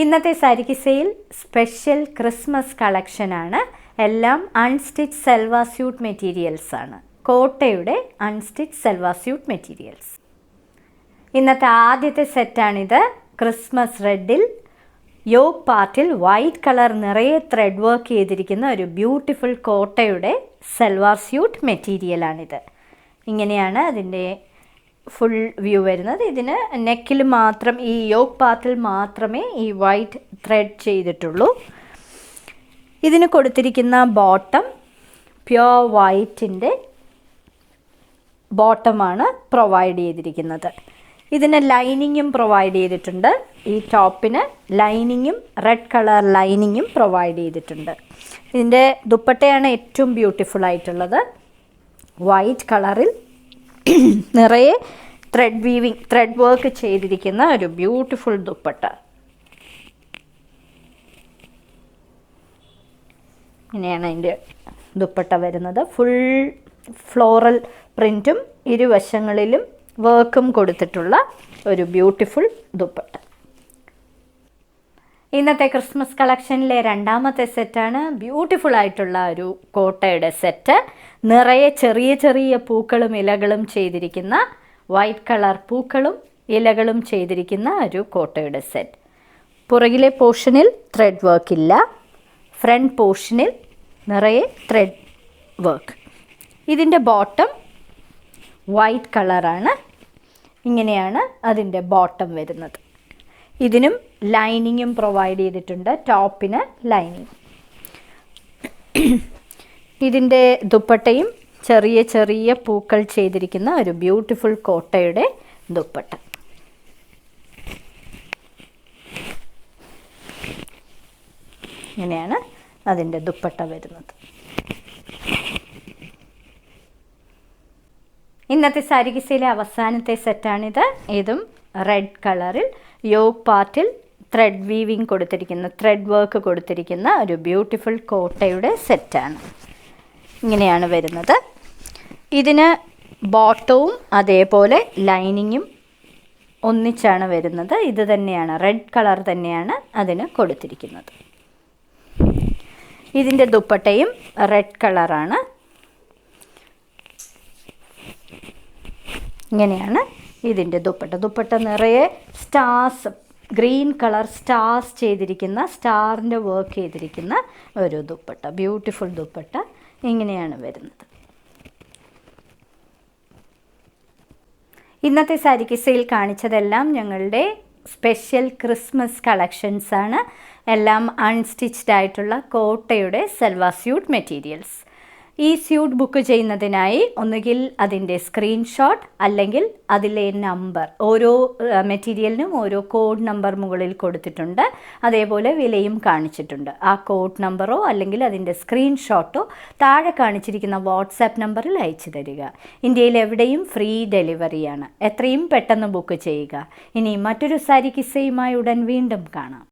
ഇന്നത്തെ sari കിസയിൽ special Christmas കളക്ഷനാണ്. എല്ലാം അൺസ്റ്റിച്ച് സെൽവാ സ്യൂട്ട് മെറ്റീരിയൽസ് ആണ്. കോട്ടയുടെ അൺസ്റ്റിച്ച് സെൽവാ സ്യൂട്ട് മെറ്റീരിയൽസ്. ഇന്നത്തെ ആദ്യത്തെ സെറ്റാണിത്. ക്രിസ്മസ് റെഡിൽ യോക്ക് പാർട്ടിൽ വൈറ്റ് കളർ നിറയെ ത്രെഡ് വർക്ക് ചെയ്തിരിക്കുന്ന ഒരു ബ്യൂട്ടിഫുൾ കോട്ടയുടെ സെൽവാർ സ്യൂട്ട് മെറ്റീരിയലാണിത്. ഇങ്ങനെയാണ് അതിൻ്റെ ഫുൾ വ്യൂ വരുന്നത്. ഇതിന് നെക്കിൽ മാത്രം, ഈ യോക്ക് പാർട്ടിൽ മാത്രമേ ഈ വൈറ്റ് ത്രെഡ് ചെയ്തിട്ടുള്ളൂ. ഇതിന് കൊടുത്തിരിക്കുന്ന ബോട്ടം പ്യുവർ വൈറ്റിൻ്റെ ബോട്ടമാണ് പ്രൊവൈഡ് ചെയ്തിരിക്കുന്നത്. ഇതിന് ലൈനിങ്ങും പ്രൊവൈഡ് ചെയ്തിട്ടുണ്ട്. ഈ ടോപ്പിന് ലൈനിങ്ങും റെഡ് കളർ ലൈനിങ്ങും പ്രൊവൈഡ് ചെയ്തിട്ടുണ്ട്. ഇതിൻ്റെ ദുപ്പട്ടയാണ് ഏറ്റവും ബ്യൂട്ടിഫുൾ ആയിട്ടുള്ളത്. വൈറ്റ് കളറിൽ നിറയെ ത്രെഡ് വർക്ക് ചെയ്തിരിക്കുന്ന ഒരു ബ്യൂട്ടിഫുൾ ദുപ്പട്ട. ഇങ്ങനെയാണ് അതിൻ്റെ ദുപ്പട്ട വരുന്നത്. ഫുൾ ഫ്ലോറൽ പ്രിൻറ്റും ഇരുവശങ്ങളിലും വർക്കും കൊടുത്തിട്ടുള്ള ഒരു ബ്യൂട്ടിഫുൾ ദുപ്പട്ട. ഇന്നത്തെ ക്രിസ്മസ് കളക്ഷനിലെ രണ്ടാമത്തെ സെറ്റാണ്. ബ്യൂട്ടിഫുൾ ആയിട്ടുള്ള ഒരു കോട്ടയുടെ സെറ്റ്. നിറയെ ചെറിയ ചെറിയ പൂക്കളും ഇലകളും ചെയ്തിരിക്കുന്ന, വൈറ്റ് കളർ പൂക്കളും ഇലകളും ചെയ്തിരിക്കുന്ന ഒരു കോട്ടയുടെ സെറ്റ്. പുറകിലെ പോർഷനിൽ ത്രെഡ് വർക്ക് ഇല്ല. ഫ്രണ്ട് പോർഷനിൽ നിറയെ ത്രെഡ് വർക്ക്. ഇതിൻ്റെ ബോട്ടം വൈറ്റ് കളറാണ്. ഇങ്ങനെയാണ് അതിൻ്റെ ബോട്ടം വരുന്നത്. ഇതിനും ലൈനിങ്ങും പ്രൊവൈഡ് ചെയ്തിട്ടുണ്ട്. ടോപ്പിന് ലൈനിങ്. ഇതിൻ്റെ ദുപ്പട്ടയും ചെറിയ ചെറിയ പൂക്കൾ ചെയ്തിരിക്കുന്ന ഒരു ബ്യൂട്ടിഫുൾ കോട്ടയുടെ ദുപ്പട്ട. ഇങ്ങനെയാണ് അതിൻ്റെ ദുപ്പട്ട വരുന്നത്. ഇന്നത്തെ സാരി കിസയിലെ അവസാനത്തെ സെറ്റാണിത്. ഇതും റെഡ് കളറിൽ യോക്ക് പാർട്ടിൽ ത്രെഡ് വീവിങ് കൊടുത്തിരിക്കുന്ന, ത്രെഡ് വർക്ക് കൊടുത്തിരിക്കുന്ന ഒരു ബ്യൂട്ടിഫുൾ കോട്ടയുടെ സെറ്റാണ്. ഇങ്ങനെയാണ് വരുന്നത്. ഇതിന് ബോട്ടവും അതേപോലെ ലൈനിങ്ങും ഒന്നിച്ചാണ് വരുന്നത്. ഇത് തന്നെയാണ്, റെഡ് കളർ തന്നെയാണ് അതിന് കൊടുത്തിരിക്കുന്നത്. ഇതിൻ്റെ ദുപ്പട്ടയും റെഡ് കളറാണ്. ഇങ്ങനെയാണ് ഇതിൻ്റെ ദുപ്പട്ട നിറയെ സ്റ്റാർസ്, ഗ്രീൻ കളർ സ്റ്റാർസ് ചെയ്തിരിക്കുന്ന, സ്റ്റാറിൻ്റെ വർക്ക് ചെയ്തിരിക്കുന്ന ഒരു ദുപ്പട്ട, ബ്യൂട്ടിഫുൾ ദുപ്പട്ട. ഇങ്ങനെയാണ് വരുന്നത്. ഇന്നത്തെ സാരി കിസയിൽ കാണിച്ചതെല്ലാം ഞങ്ങളുടെ സ്പെഷ്യൽ ക്രിസ്മസ് കളക്ഷൻസ് ആണ്. എല്ലാം അൺസ്റ്റിച്ച്ഡ് ആയിട്ടുള്ള കോട്ടയുടെ സെൽവാ സ്യൂട്ട് മെറ്റീരിയൽസ്. ഈ സ്യൂട്ട് ബുക്ക് ചെയ്യുന്നതിനായി ഒന്നുകിൽ അതിൻ്റെ സ്ക്രീൻഷോട്ട് അല്ലെങ്കിൽ അതിലെ നമ്പർ, ഓരോ മെറ്റീരിയലിനും ഓരോ കോഡ് നമ്പർ മുകളിൽ കൊടുത്തിട്ടുണ്ട്. അതേപോലെ വിലയും കാണിച്ചിട്ടുണ്ട്. ആ കോഡ് നമ്പറോ അല്ലെങ്കിൽ അതിൻ്റെ സ്ക്രീൻഷോട്ടോ താഴെ കാണിച്ചിരിക്കുന്ന വാട്സാപ്പ് നമ്പറിൽ അയച്ചു തരിക. ഇന്ത്യയിൽ എവിടെയും ഫ്രീ ഡെലിവറിയാണ്. എത്രയും പെട്ടെന്ന് ബുക്ക് ചെയ്യുക. ഇനി മറ്റൊരു സാരി കിസ്സയുമായി ഉടൻ വീണ്ടും കാണാം.